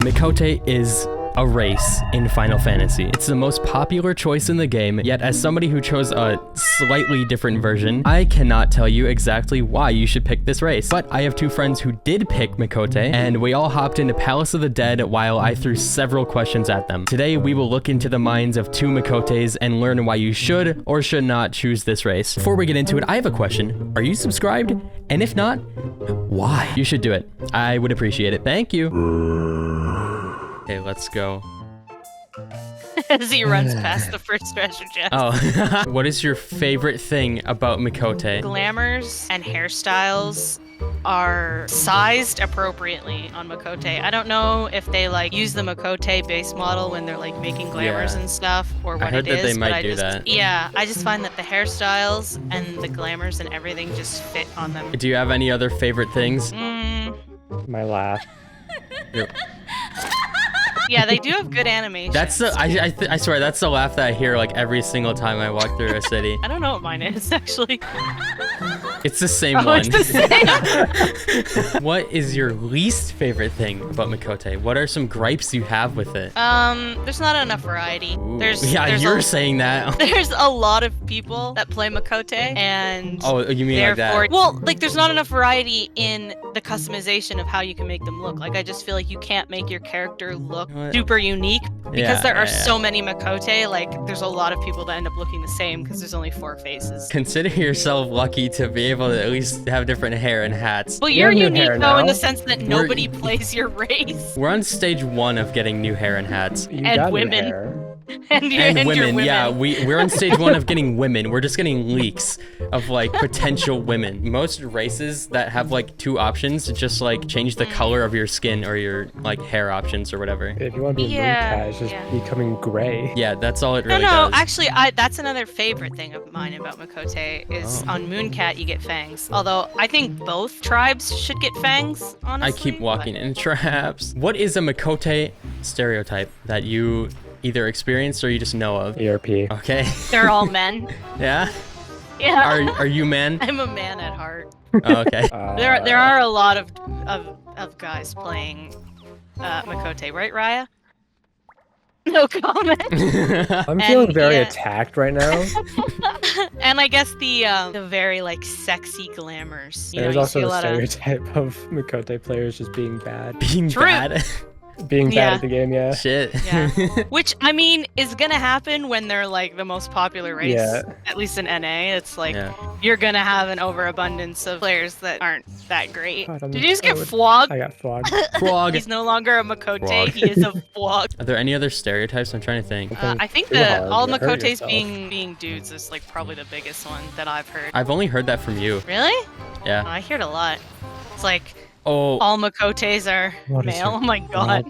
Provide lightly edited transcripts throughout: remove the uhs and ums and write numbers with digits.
Miqo'te is a race in Final Fantasy. It's the most popular choice in the game, yet as somebody who chose a slightly different version, I cannot tell you exactly why you should pick this race. But I have two friends who did pick Miqo'te, and we all hopped into Palace of the Dead while I threw several questions at them. Today, we will look into the minds of two Miqo'tes and learn why you should or should not choose this race. Before we get into it, I have a question. Are you subscribed? And if not, why? You should do it. I would appreciate it. Thank you. Okay, let's go. As he runs past the first treasure chest. Oh. What is your favorite thing about Miqo'te? Glamours and hairstyles are sized appropriately on Miqo'te. I don't know if they like use the Miqo'te base model when they're like making glamours and stuff, or what I heard it is. That they might do just, that. Yeah, I just find that the hairstyles and the glamours and everything just fit on them. Do you have any other favorite things? My laugh. Yeah, they do have good animation. That's the I swear that's the laugh that I hear like every single time I walk through a city. I don't know what mine is actually. It's the same one. It's the same. What is your least favorite thing about Miqo'te? What are some gripes you have with it? There's not enough variety. There's you're saying that. There's a lot of people that play Miqo'te, and oh, you mean like that? Well, like there's not enough variety in the customization of how you can make them look. Like I just feel like you can't make your character look super unique because there are so many Miqo'te. Like there's a lot of people that end up looking the same because there's only 4 faces. Consider yourself lucky to be able to at least have different hair and hats. Well, you're unique though in the sense that nobody plays your race. We're on stage 1 of getting new hair and hats. And women. And women, yeah, we're on stage 1 of getting women. We're just getting leaks of like potential women. Most races that have like 2 options just like change the color of your skin or your like hair options or whatever. If you want to be a Mooncat, it's just becoming gray. Yeah, that's all it really does. No, actually, that's another favorite thing of mine about Miqo'te is on Mooncat you get fangs. Although I think both tribes should get fangs, honestly. I keep walking in traps. What is a Miqo'te stereotype that you either experienced or you just know of? ERP. Okay. They're all men. Yeah? Yeah. Are you man? I'm a man at heart. Oh, okay. There are a lot of guys playing Miqo'te, right, Raya? No comment. I'm feeling very attacked right now. And I guess the very like sexy glamours. There's also the stereotype of Miqo'te players just being bad. Being bad? Being bad at the game, yeah. Shit. Yeah. Which, I mean, is gonna happen when they're like the most popular race. Yeah. At least in NA. It's like, you're gonna have an overabundance of players that aren't that great. God, Did you just get flogged? I got flogged. Flog. He's no longer a Miqo'te, he is a flog. Are there any other stereotypes? I'm trying to think. I think that all Miqo'tes being dudes is like probably the biggest one that I've heard. I've only heard that from you. Really? Yeah. I hear it a lot. It's like, oh, all Miqo'tes are male. Oh my god.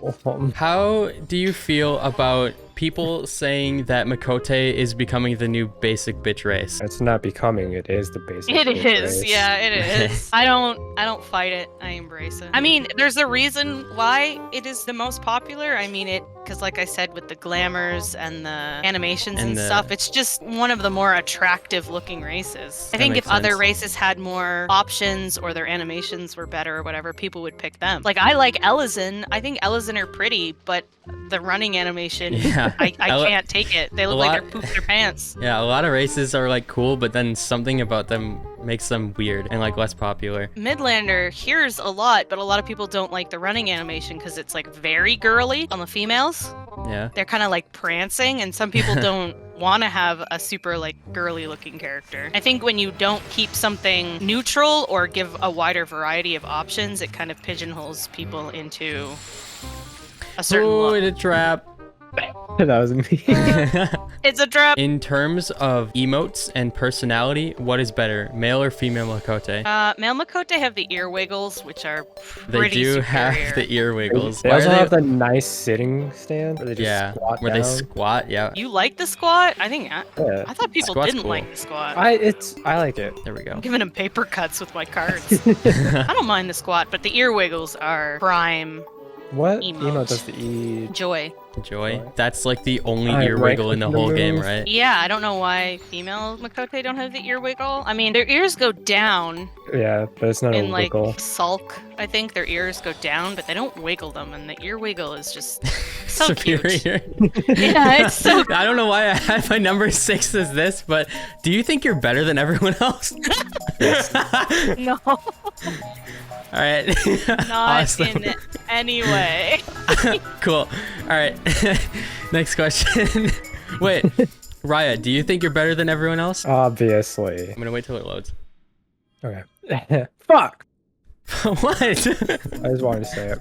How do you feel about people saying that Miqo'te is becoming the new basic bitch race? It's not becoming, it is the basic bitch race. Yeah, it is. I don't fight it. I embrace it. I mean, there's a reason why it is the most popular. I mean, because like I said, with the glamours and the animations and stuff, it's just one of the more attractive looking races. I think if other races had more options or their animations were better or whatever, people would pick them. Like I like Ellison. I think Ellison are pretty, but the running animation, I can't take it. They look like they're pooped their pants. Yeah, a lot of races are like cool, but then something about them makes them weird and like less popular. Midlander hears a lot, but a lot of people don't like the running animation because it's like very girly on the females. Yeah. They're kind of like prancing, and some people don't want to have a super like girly looking character. I think when you don't keep something neutral or give a wider variety of options, it kind of pigeonholes people into a certain look. It's a trap. That was me. It's a trap. In terms of emotes and personality, what is better, male or female Miqo'te? Male Miqo'te have the ear wiggles, which are They do superior. have the ear wiggles. They also have the nice sitting stand where they just squat where down. they squat, yeah. You like the squat? I think I thought people didn't like the squat. I like it. There we go. I'm giving him paper cuts with my cards. I don't mind the squat, but the ear wiggles are prime What Emote. emote does the E? Joy. Joy. That's like the only I ear wiggle in the right-click whole the game, move. right? Yeah, I don't know why female Miqo'te don't have the ear wiggle. I mean, their ears go down Yeah, but it's not a in like wiggle. sulk. I think their ears go down, but they don't wiggle them, and the ear wiggle is just so cute. Superior. Yeah, it's so. I don't know why I had my number 6 as this, but do you think you're better than everyone else? No, All right. not Awesome. in any way. Cool. All right. Next question. Wait, Raya, do you think you're better than everyone else? Obviously. I'm gonna wait till it loads. Okay. Fuck! What? I just wanted to say it.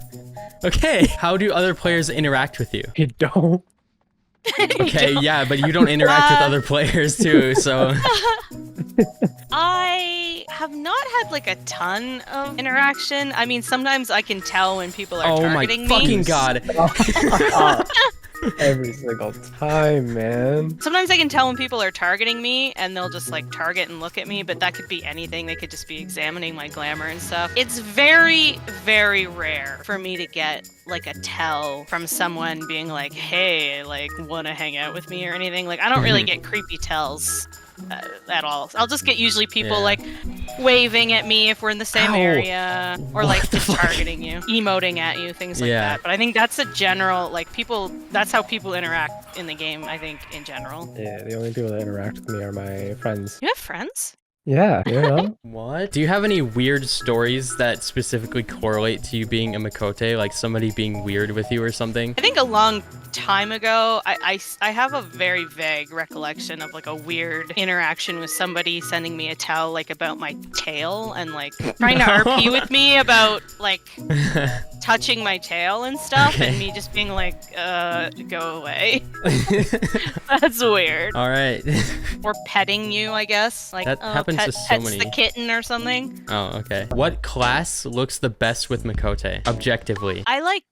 Okay. How do other players interact with you? You don't. Okay, yeah, but you don't interact with other players too, so. I have not had like a ton of interaction. I mean, sometimes I can tell when people are Oh my targeting fucking me. god. Every single time, man. Sometimes I can tell when people are targeting me and they'll just like target and look at me, but that could be anything. They could just be examining my glamour and stuff. It's very, very rare for me to get like a tell from someone being like, hey, like, wanna hang out with me or anything. Like, I don't really get creepy tells at all. I'll just get usually people Yeah. like waving at me if we're in the same Ow. area, or What like the just fuck? targeting you, emoting at you, things like Yeah. that. But I think that's a general, like, people, that's how people interact in the game, I think, in general. Yeah, the only people that interact with me are my friends. You have friends? Yeah, you know? What? Do you have any weird stories that specifically correlate to you being a Miqo'te, like somebody being weird with you or something? I think a long time ago, I have a very vague recollection of like a weird interaction with somebody sending me a tell like about my tail and like trying to RP with me about like touching my tail and stuff, Okay. and me just being like, go away. That's weird. All right. Or petting you, I guess. Like, That happens to so pets many. the kitten or something. Oh, okay. What class looks the best with Miqo'te, objectively? I like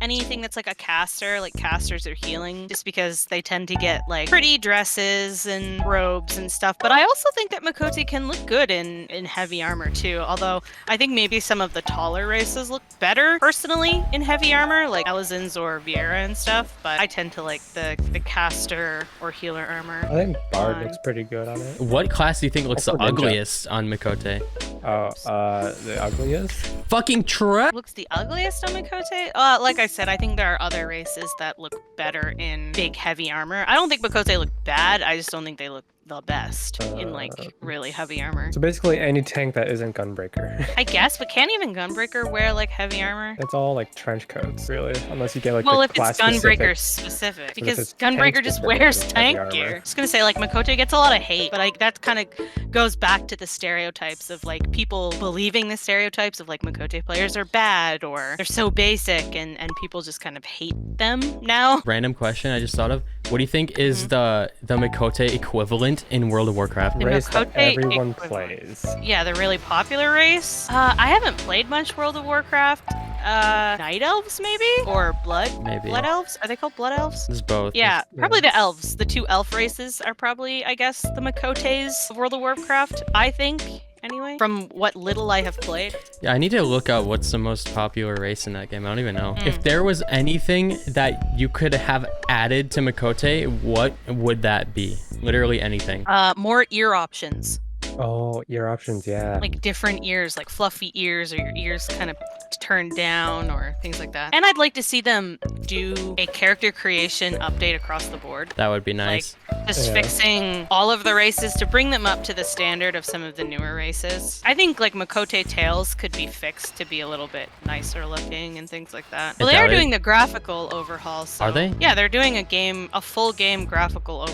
anything that's like a caster, like casters are healing, just because they tend to get like pretty dresses and robes and stuff. But I also think that Miqo'te can look good in heavy armor too. Although I think maybe some of the taller races look better personally in heavy armor, like Elizins or Viera and stuff. But I tend to like the caster or healer armor. I think Bard Fine. looks pretty good on it. What class do you think looks the Also Ninja. ugliest on Miqo'te? Oh, the ugliest? Fucking Trek. Looks the ugliest on Miqo'te? Like I said, I think there are other races that look better in big heavy armor. I don't think Miqo'te look bad, I just don't think they look the best in like really heavy armor. So basically any tank that isn't Gunbreaker. I guess, but can't even Gunbreaker wear like heavy armor? It's all like trench coats, really. Unless you get like Well, the if it's class Gunbreaker specific. specific, because it's Gunbreaker tank just specific, wears it's heavy tank armor. gear. I was gonna say, like, Miqo'te gets a lot of hate, but like that kind of goes back to the stereotypes of like people believing the stereotypes of like Miqo'te players are bad or they're so basic, and people just kind of hate them now. Random question I just thought of. What do you think is the Miqo'te equivalent in World of Warcraft? The Race that Miqo'te everyone equivalent. plays. Yeah, the really popular race. I haven't played much World of Warcraft. Night elves maybe, or blood Maybe. elves. Are they called blood elves? It's both. Yeah, It's- probably the elves. The two elf races are probably, I guess, the Miqo'tes of World of Warcraft, I think, anyway, from what little I have played. Yeah, I need to look up what's the most popular race in that game. I don't even know. If there was anything that you could have added to Miqo'te, what would that be? Literally anything. More ear options. Oh, ear options, yeah. Like different ears, like fluffy ears, or your ears kind of turned down, or things like that. And I'd like to see them do a character creation update across the board. That would be nice. Just Yeah. fixing all of the races to bring them up to the standard of some of the newer races. I think like Miqo'te tails could be fixed to be a little bit nicer looking and things like that. Well, they are doubt it. doing the graphical overhaul. So. Are they? Yeah, they're doing a full game graphical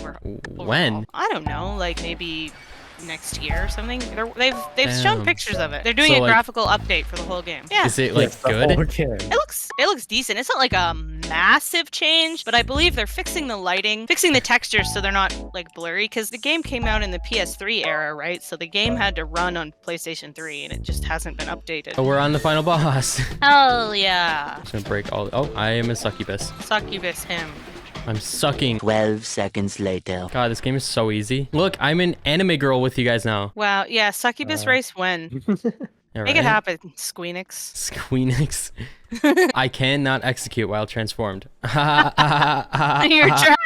When? I don't know, like maybe next year or something. They've shown Damn. pictures of it. They're doing So, a like- graphical update for the whole game. Yeah. Is it like Yes, the whole good? game. It looks decent. It's not like a massive change, but I believe they're fixing the lighting, fixing the textures so they're not like blurry, because the game came out in the PS3 era, right? So the game had to run on PlayStation 3 and it just hasn't been updated. Oh, we're on the final boss. Hell yeah. Just gonna break all. Oh, I am a succubus. Succubus him. I'm sucking. 12 seconds later. God, this game is so easy. Look, I'm an anime girl with you guys now. Wow, yeah, Succubus race when? Yeah, Make it happen, Squeenix. Squeenix. I cannot execute while transformed. You're trapped.